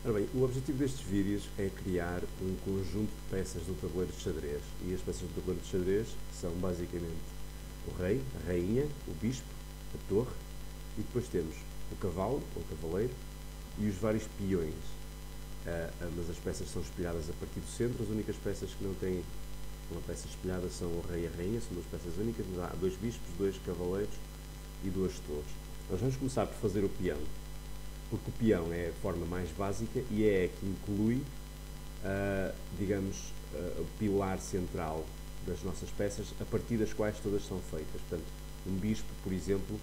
Ora bem, o objetivo destes vídeos é criar um conjunto de peças do tabuleiro de xadrez. E as peças do tabuleiro de xadrez são basicamente o rei, a rainha, o bispo, a torre, e depois temos o cavalo, ou cavaleiro, e os vários peões. Mas as peças são espelhadas a partir do centro. As únicas peças que não têm uma peça espelhada são o rei e a rainha, são duas peças únicas, mas há dois bispos, dois cavaleiros e duas torres. Nós vamos começar por fazer o peão, porque o peão é a forma mais básica e é a que inclui, digamos, o pilar central das nossas peças, a partir das quais todas são feitas. Portanto, um bispo, por exemplo,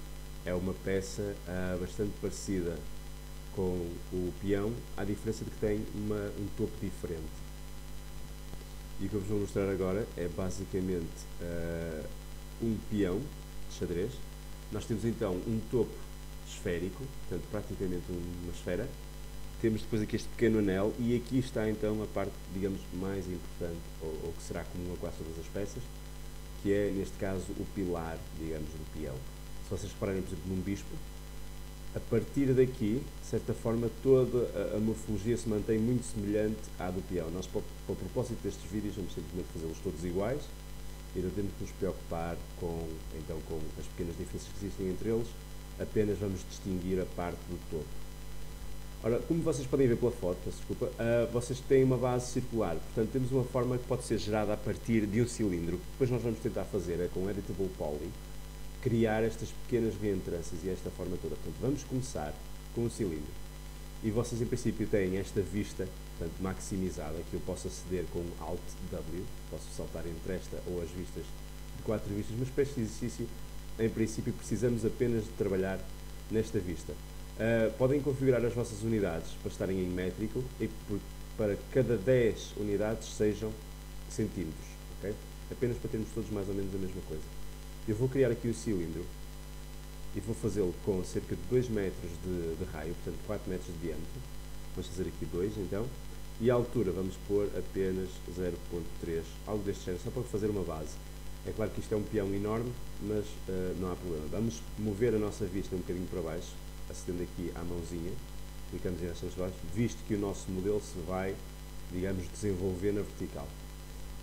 é uma peça bastante parecida com o peão, à diferença de que tem um topo diferente. E o que eu vos vou mostrar agora é basicamente um peão de xadrez. Nós temos então um topo esférico, portanto praticamente uma esfera. Temos depois aqui este pequeno anel e aqui está então a parte, digamos, mais importante, ou que será comum a quase todas as peças, que é, neste caso, o pilar, digamos, do peão. Se vocês repararem, por exemplo, num bispo, a partir daqui, de certa forma, toda a morfologia se mantém muito semelhante à do peão. Nós, para o propósito destes vídeos, vamos simplesmente fazê-los todos iguais e não temos que nos preocupar com as pequenas diferenças que existem entre eles, apenas vamos distinguir a parte do topo. Ora, como vocês podem ver pela foto, peço desculpa, vocês têm uma base circular, portanto temos uma forma que pode ser gerada a partir de um cilindro. O que depois nós vamos tentar fazer é, com Editable Poly, criar estas pequenas reentrâncias e esta forma toda. Portanto, vamos começar com o cilindro. E vocês, em princípio, têm esta vista, portanto, maximizada, que eu posso aceder com Alt-W, posso saltar entre esta ou as vistas de 4 vistas, mas para este exercício, em princípio, precisamos apenas de trabalhar nesta vista. Podem configurar as vossas unidades para estarem em métrico e para cada 10 unidades sejam centímetros, ok? Apenas para termos todos mais ou menos a mesma coisa. Eu vou criar aqui o cilindro e vou fazê-lo com cerca de 2 metros de raio, portanto 4 metros de diâmetro. Vamos fazer aqui 2 então. E a altura vamos pôr apenas 0.3, algo deste género, só para fazer uma base. É claro que isto é um peão enorme, mas não há problema. Vamos mover a nossa vista um bocadinho para baixo, acedendo aqui à mãozinha, clicamos em estas baixo, visto que o nosso modelo se vai, digamos, desenvolver na vertical.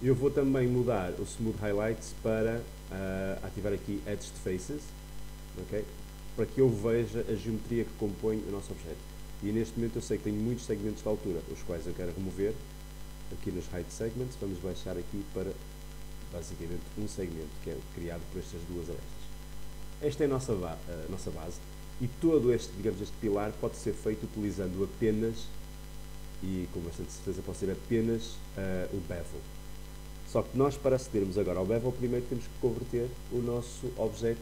Eu vou também mudar o Smooth Highlights para ativar aqui Edged Faces, okay? Para que eu veja a geometria que compõe o nosso objeto. E neste momento eu sei que tenho muitos segmentos de altura, os quais eu quero remover. Aqui nos Height Segments, vamos baixar aqui para basicamente um segmento, que é criado por estas duas arestas. Esta é a nossa base, e todo este, digamos, este pilar pode ser feito utilizando apenas, e com bastante certeza pode ser apenas, o bevel. Só que nós, para acedermos agora ao bevel, primeiro temos que converter o nosso objeto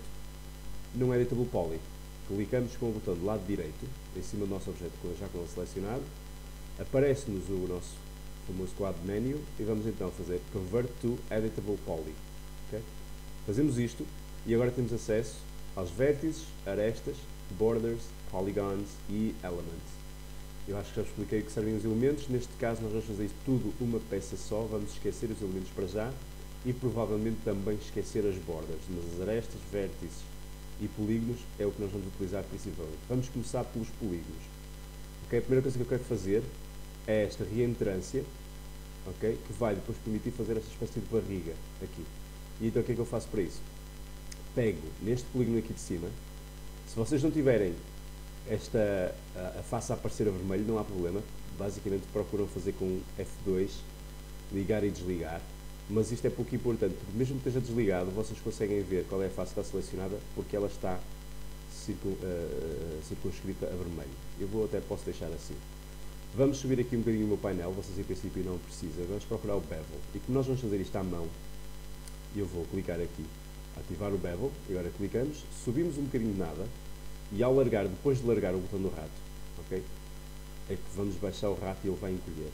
num Editable Poly. Clicamos com o botão do lado direito, em cima do nosso objeto, já com ele selecionado, aparece-nos o nosso famoso quadro menu e vamos então fazer Convert to Editable Poly. Okay? Fazemos isto e agora temos acesso aos vértices, arestas, borders, polygons e elements. Eu acho que já expliquei o que servem os elementos. Neste caso nós vamos fazer isto tudo uma peça só, vamos esquecer os elementos para já e provavelmente também esquecer as borders, mas as arestas, vértices e polígonos é o que nós vamos utilizar principalmente. Vamos começar pelos polígonos. Okay? A primeira coisa que eu quero fazer é esta reentrância, okay? Que vai depois permitir fazer esta espécie de barriga aqui. E então o que é que eu faço para isso? Pego neste polígono aqui de cima. Se vocês não tiverem a face a aparecer a vermelho, não há problema. Basicamente procuram fazer com F2, ligar e desligar. Mas isto é pouco importante, porque mesmo que esteja desligado, vocês conseguem ver qual é a face que está selecionada, porque ela está circunscrita a vermelho. Eu posso deixar assim. Vamos subir aqui um bocadinho o meu painel, vocês em princípio não precisam. Vamos procurar o bevel. E como nós vamos fazer isto à mão, eu vou clicar aqui, ativar o bevel, e agora clicamos, subimos um bocadinho de nada, e ao largar, depois de largar o botão do rato, ok? É que vamos baixar o rato e ele vai encolher.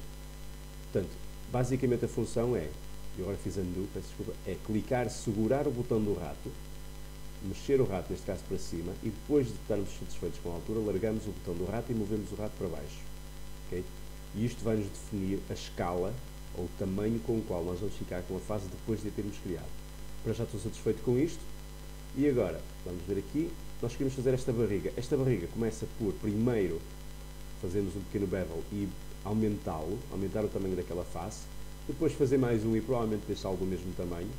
Portanto, basicamente a função é, eu agora fiz undo, peço desculpa, é clicar, segurar o botão do rato, mexer o rato, neste caso para cima, e depois de estarmos satisfeitos com a altura, largamos o botão do rato e movemos o rato para baixo. Okay? E isto vai nos definir a escala, ou o tamanho com o qual nós vamos ficar com a fase depois de a termos criado. Para já estou satisfeito com isto, e agora, vamos ver aqui, nós queremos fazer esta barriga. Esta barriga começa por, primeiro, fazemos um pequeno bevel e aumentar o tamanho daquela face, depois fazer mais um e provavelmente deixá-lo do mesmo tamanho,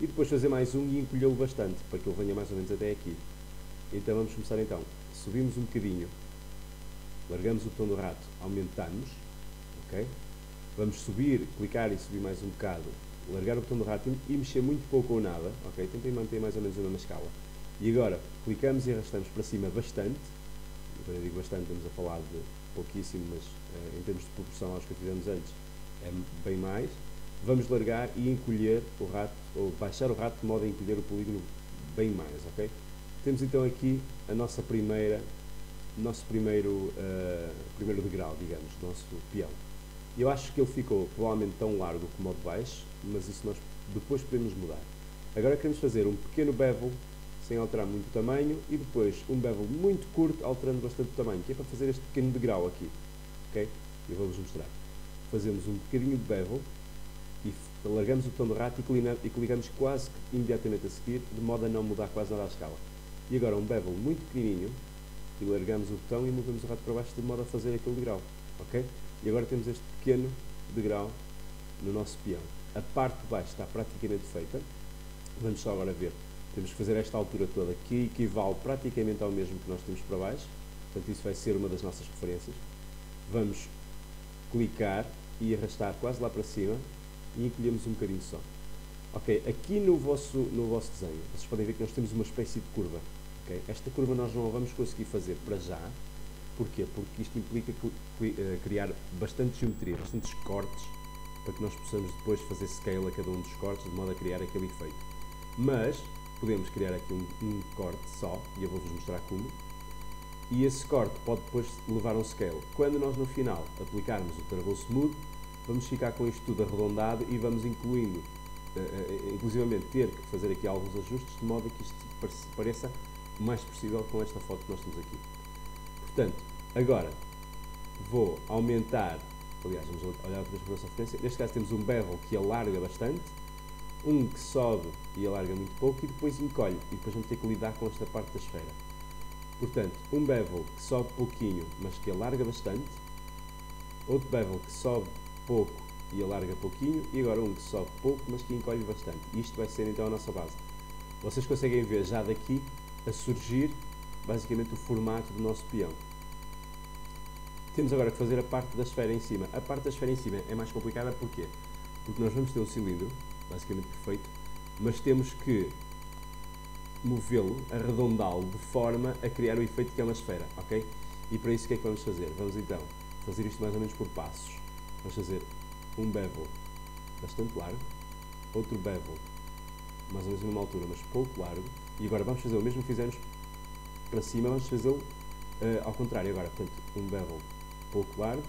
e depois fazer mais um e encolhê-lo bastante, para que ele venha mais ou menos até aqui. Então vamos começar então. Subimos um bocadinho, largamos o botão do rato, aumentamos, ok? Vamos subir, clicar e subir mais um bocado, largar o botão do rato e mexer muito pouco ou nada, ok? Tentem manter mais ou menos a mesma escala. E agora, clicamos e arrastamos para cima bastante. Quando eu digo bastante, estamos a falar de pouquíssimo, mas em termos de proporção aos que fizemos antes, é bem mais. Vamos largar e encolher o rato, ou baixar o rato de modo a encolher o polígono bem mais, ok? Temos então aqui a nossa nosso primeiro degrau, digamos, do nosso peão. Eu acho que ele ficou provavelmente tão largo como o de baixo, mas isso nós depois podemos mudar. Agora queremos fazer um pequeno bevel, sem alterar muito o tamanho, e depois um bevel muito curto, alterando bastante o tamanho, que é para fazer este pequeno degrau aqui, ok? Eu vou-vos mostrar. Fazemos um bocadinho de bevel, e largamos o botão do rato e clicamos quase imediatamente a seguir, de modo a não mudar quase nada a escala. E agora um bevel muito pequenininho, e largamos o botão e movemos o rato para baixo, de modo a fazer aquele degrau, ok? E agora temos este pequeno degrau no nosso peão. A parte de baixo está praticamente feita. Vamos só agora ver. Temos que fazer esta altura toda, que equivale praticamente ao mesmo que nós temos para baixo. Portanto, isso vai ser uma das nossas referências. Vamos clicar e arrastar quase lá para cima e encolhemos um bocadinho só. Ok, aqui no vosso desenho, vocês podem ver que nós temos uma espécie de curva. Okay? Esta curva nós não a vamos conseguir fazer para já. Porquê? Porque isto implica criar bastante geometria, bastantes cortes, para que nós possamos depois fazer scale a cada um dos cortes, de modo a criar aquele efeito. Mas podemos criar aqui um corte só, e eu vou-vos mostrar como, e esse corte pode depois levar a um scale. Quando nós no final aplicarmos o Turbo Smooth, vamos ficar com isto tudo arredondado e vamos incluindo, inclusivamente ter que fazer aqui alguns ajustes, de modo a que isto pareça o mais possível com esta foto que nós temos aqui. Portanto, agora vou aumentar, aliás, vamos olhar outra vez para a nossa referência. Neste caso temos um bevel que alarga bastante, um que sobe e alarga muito pouco e depois encolhe, e depois vamos ter que lidar com esta parte da esfera. Portanto, um bevel que sobe pouquinho, mas que alarga bastante, outro bevel que sobe pouco e alarga pouquinho, e agora um que sobe pouco, mas que encolhe bastante. Isto vai ser então a nossa base. Vocês conseguem ver já daqui a surgir basicamente o formato do nosso peão. Temos agora que fazer a parte da esfera em cima. A parte da esfera em cima é mais complicada, porquê? Porque nós vamos ter um cilindro, basicamente perfeito, mas temos que movê-lo, arredondá-lo de forma a criar o efeito que é uma esfera, ok? E para isso o que é que vamos fazer? Vamos então fazer isto mais ou menos por passos. Vamos fazer um bevel bastante largo, outro bevel mais ou menos numa altura, mas pouco largo, e agora vamos fazer o mesmo que fizemos para cima, vamos fazê-lo ao contrário agora. Portanto, um bevel pouco largo,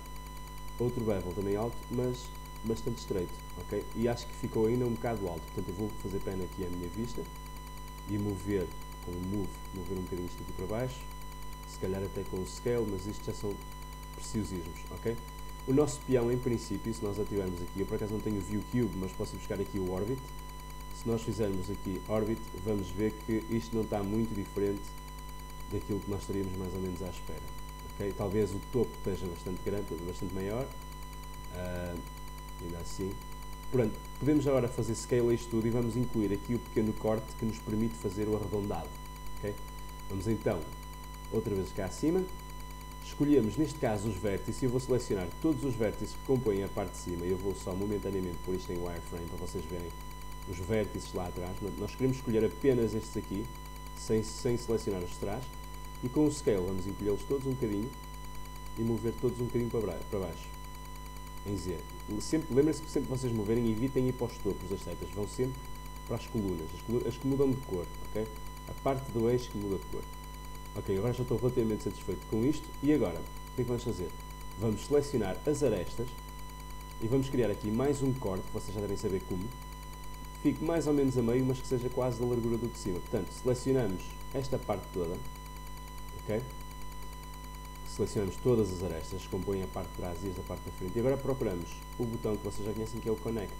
outro bevel também alto, mas bastante estreito, ok? E acho que ficou ainda um bocado alto, portanto eu vou fazer pena aqui à minha vista e mover com o move, mover um bocadinho isto aqui para baixo, se calhar até com o scale, mas isto já são preciosismos, ok? O nosso peão, em princípio, se nós ativarmos aqui, eu por acaso não tenho o View Cube, mas posso buscar aqui o Orbit. Se nós fizermos aqui Orbit, vamos ver que isto não está muito diferente daquilo que nós estaríamos mais ou menos à espera. Okay? Talvez o topo esteja bastante grande, bastante maior, ainda assim. Portanto, podemos agora fazer scale a isto tudo e vamos incluir aqui o pequeno corte que nos permite fazer o arredondado. Okay? Vamos então, outra vez cá acima, escolhemos neste caso os vértices e eu vou selecionar todos os vértices que compõem a parte de cima. Eu vou só momentaneamente pôr isto em wireframe para vocês verem os vértices lá atrás. Nós queremos escolher apenas estes aqui, sem selecionar os de trás, e com o scale vamos encolhê-los todos um bocadinho e mover todos um bocadinho para baixo, em Z. Lembrem-se que sempre que vocês moverem, evitem ir para os topos das setas, vão sempre para as colunas, as que mudam de cor, ok? A parte do eixo que muda de cor. Ok, agora já estou relativamente satisfeito com isto, e agora, o que é que vamos fazer? Vamos selecionar as arestas, e vamos criar aqui mais um corte, que vocês já devem saber como, fique mais ou menos a meio, mas que seja quase da largura do de cima. Portanto, selecionamos esta parte toda, ok? Selecionamos todas as arestas que compõem a parte de trás e esta parte da frente. E agora procuramos o botão que vocês já conhecem, que é o Connect.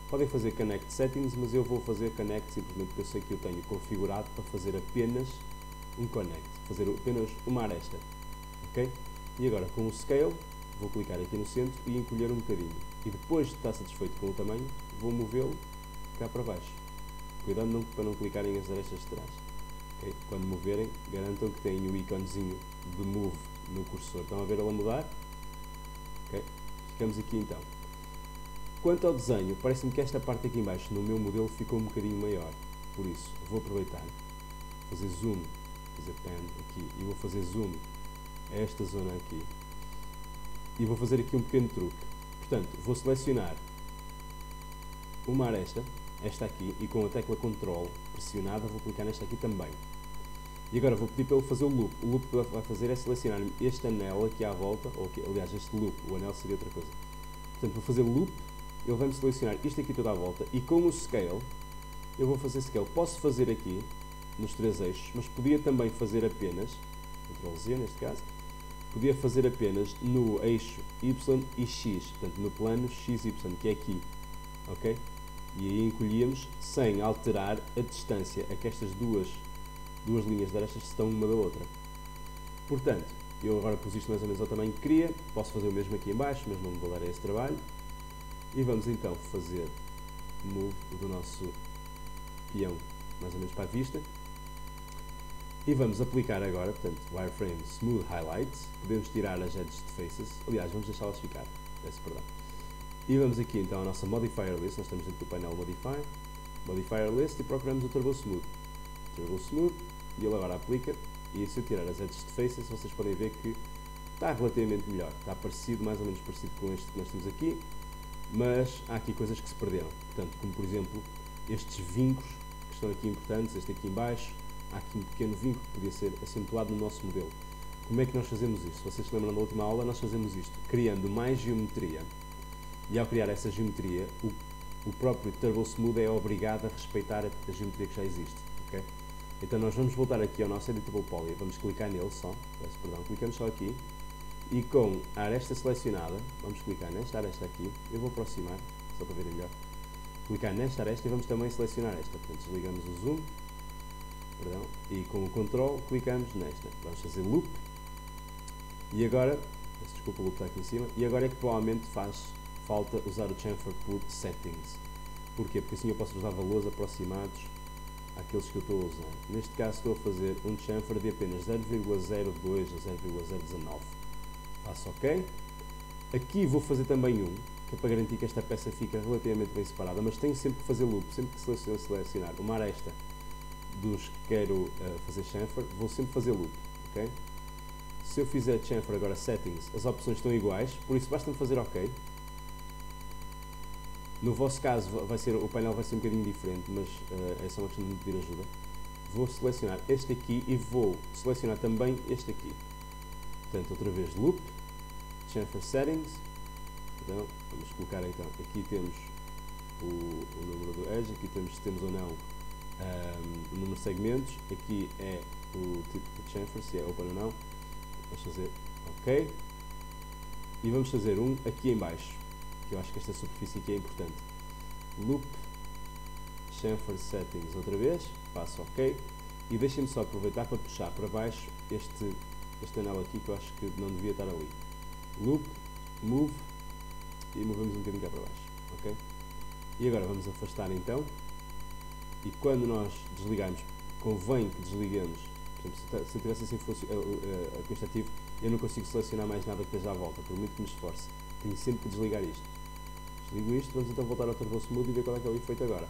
Podem fazer Connect Settings, mas eu vou fazer Connect simplesmente porque eu sei que eu tenho configurado para fazer apenas um Connect, fazer apenas uma aresta, ok? E agora com o Scale, vou clicar aqui no centro e encolher um bocadinho. E depois de estar satisfeito com o tamanho, vou movê-lo cá para baixo. Cuidado para não clicarem as arestas de trás. Okay? Quando moverem, garantam que têm o íconezinho de Move no cursor. Estão a ver ela mudar? Okay? Ficamos aqui então. Quanto ao desenho, parece-me que esta parte aqui em baixo no meu modelo ficou um bocadinho maior. Por isso, vou aproveitar, fazer zoom, fazer pan aqui, e vou fazer zoom a esta zona aqui. E vou fazer aqui um pequeno truque. Portanto, vou selecionar uma aresta, esta aqui, e com a tecla Ctrl pressionada vou clicar nesta aqui também. E agora vou pedir para ele fazer o loop. O loop que ele vai fazer é selecionar este anel aqui à volta, ou aqui, aliás, este loop, o anel seria outra coisa. Portanto, vou fazer loop, ele vai-me selecionar isto aqui toda à volta, e com o Scale, eu vou fazer Scale. Posso fazer aqui, nos 3 eixos, mas podia também fazer apenas, Ctrl Z neste caso, podia fazer apenas no eixo Y e X, portanto no plano XY, que é aqui, ok? E aí encolhíamos sem alterar a distância, a que estas duas linhas de arestas estão uma da outra. Portanto, eu agora pus isto mais ou menos ao tamanho que queria, posso fazer o mesmo aqui em baixo, mas não me vou dar esse trabalho. E vamos então fazer move do nosso peão mais ou menos para a vista. E vamos aplicar agora, portanto, Wireframe Smooth Highlights. Podemos tirar as Edge Faces. Aliás, vamos deixá-las ficar. Peço perdão. E vamos aqui então à nossa Modifier List. Nós estamos dentro do painel Modify. Modifier List e procuramos o Turbo Smooth. Turbo Smooth. E ele agora aplica. E se eu tirar as Edge Faces, vocês podem ver que está relativamente melhor. Está parecido, mais ou menos parecido com este que nós temos aqui. Mas há aqui coisas que se perderam. Portanto, como por exemplo, estes vincos que estão aqui importantes. Este aqui em baixo. Há aqui um pequeno vinco que podia ser acentuado no nosso modelo. Como é que nós fazemos isto? Se vocês se lembram da última aula, nós fazemos isto criando mais geometria. E ao criar essa geometria, o próprio Turbo Smooth é obrigado a respeitar a geometria que já existe. Okay? Então nós vamos voltar aqui ao nosso Editable Poly, vamos clicar nele só, clicamos só aqui, e com a aresta selecionada, vamos clicar nesta aresta aqui, eu vou aproximar, só para verem melhor, clicar nesta aresta e vamos também selecionar esta. Portanto, desligamos o zoom. E com o Ctrl clicamos nesta. Vamos fazer loop. E agora, desculpa, o loop está aqui em cima. E agora é que provavelmente faz falta usar o chamfer por settings. Porquê? Porque assim eu posso usar valores aproximados àqueles que eu estou a usar. Neste caso estou a fazer um chamfer de apenas 0,02 a 0,019. Faço OK. Aqui vou fazer também que é para garantir que esta peça fica relativamente bem separada, mas tenho sempre que fazer loop, sempre que selecionar uma aresta dos que quero fazer chamfer, vou sempre fazer loop, ok? Se eu fizer chamfer agora settings, as opções estão iguais, por isso basta-me fazer OK. No vosso caso o painel vai ser um bocadinho diferente, mas é só uma questão de me pedir ajuda. Vou selecionar este aqui e vou selecionar também este aqui. Portanto, outra vez loop, chamfer settings. Então, vamos colocar então, aqui temos o número do edge, aqui temos se temos ou não o número de segmentos, aqui é o tipo de chamfer, se é open ou não. Vamos fazer OK. E vamos fazer um aqui em baixo, que eu acho que esta superfície aqui é importante. Loop, chamfer settings outra vez, faço OK. E deixem-me só aproveitar para puxar para baixo este anel aqui que eu acho que não devia estar ali. Loop, move, e movemos um bocadinho cá para baixo, ok? E agora vamos afastar então. E quando nós desligarmos, convém que desliguemos. Por exemplo, se eu tivesse assim com este ativo, eu não consigo selecionar mais nada que esteja à volta, por muito que me esforce. Tenho sempre que desligar isto. Desligo isto, vamos então voltar ao Turbo Smooth e ver qual é que é o efeito agora.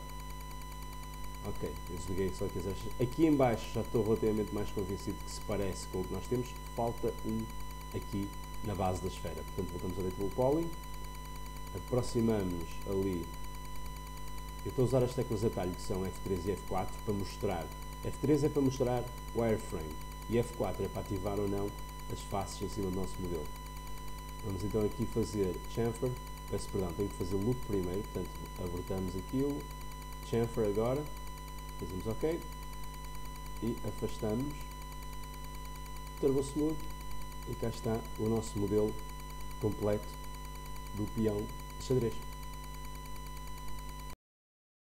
Ok, eu desliguei só aqui as arestas. Aqui em baixo já estou relativamente mais convencido que se parece com o que nós temos. Falta aqui na base da esfera. Portanto, voltamos ao Editable Poly. Aproximamos ali. Eu estou a usar as teclas de atalho que são F3 e F4 para mostrar. F3 é para mostrar wireframe e F4 é para ativar ou não as faces em cima do nosso modelo. Vamos então aqui fazer chamfer, tenho que fazer loop primeiro, portanto abortamos aquilo, chamfer agora, fazemos OK e afastamos, Turbo Smooth e cá está o nosso modelo completo do peão de xadrez.